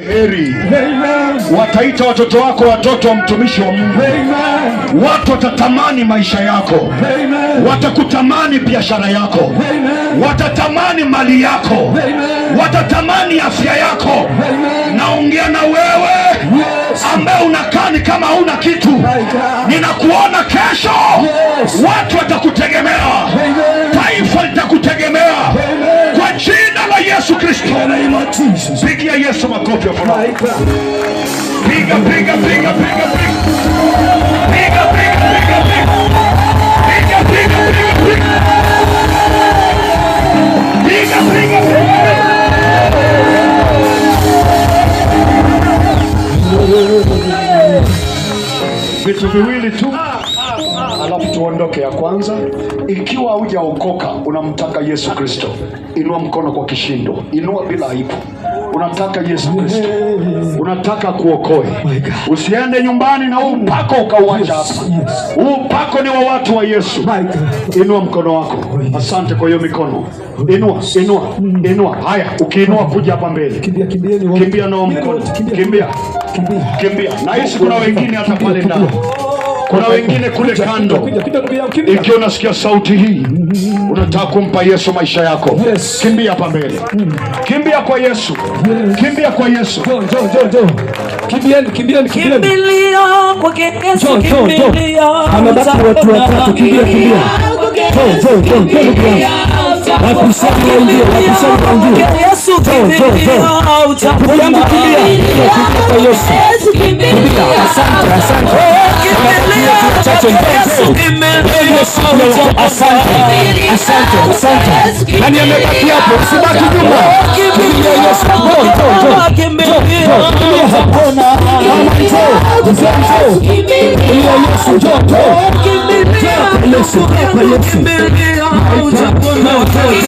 Heri wataita watoto wako watoto wa mtumishi wa Mungu. Amen. Watu watatamani maisha yako. Amen. Watakutamani biashara yako. Amen. Watatamani mali yako. Amen. Watatamani afya yako. Amen. Naongea na wewe, yes, ambaye unakaa ni kama huna kitu. Ninakuona kesho, yes, watu watakutegemea. Amen. Taifa litakutegemea. Amen. Kwa jina la Yesu Kristo. Pigia Yesu makofi ya furaha. Piga, piga, piga, piga, piga. Piga, piga, piga, piga. Piga, piga, piga, piga. Piga, piga, piga. Vitu viwili tu, alafu tuondoke. Ya kwanza, ikiwa hujaokoka unamtaka Yesu Kristo, inua mkono kwa kishindo, inua bila aibu. Unataka Yesu Kristo, unataka kuokoe. Usiende nyumbani na huu mpako ukauacha hapa. Huu mpako ni wa watu wa Yesu. Inua mkono wako. Asante kwa hiyo mikono. Inua, inua, inua. Haya, ukiinua kuja hapa mbele. Kimbia na mkono. Kimbia. Kimbia. Na hisi kuna wengine hata pale ndani. Kuna wengine kule kando. Ikiwa unasikia sauti hii, unataka kumpa Yesu maisha yako, kimbia hapa mbele. Kimbia kwa Yesu. Kimbia kwa Yesu. Kimbieni, kimbieni, kimbieni. Kimbilia kwa Yesu, kimbilia. Amebaki watu watatu, kimbia, kimbia. Kimbia. Wapisani waingie, wapisani waingie. Yesu kimbilia. Jambo kimbia. Kimbia kwa Yesu. Kimbia. Asante, asante. Asante, asante, asante. Nani amebaki hapo? Usibaki nyuma. Kimbilia Yesu. Kimbilia Yesu. Kimbilia Yesu.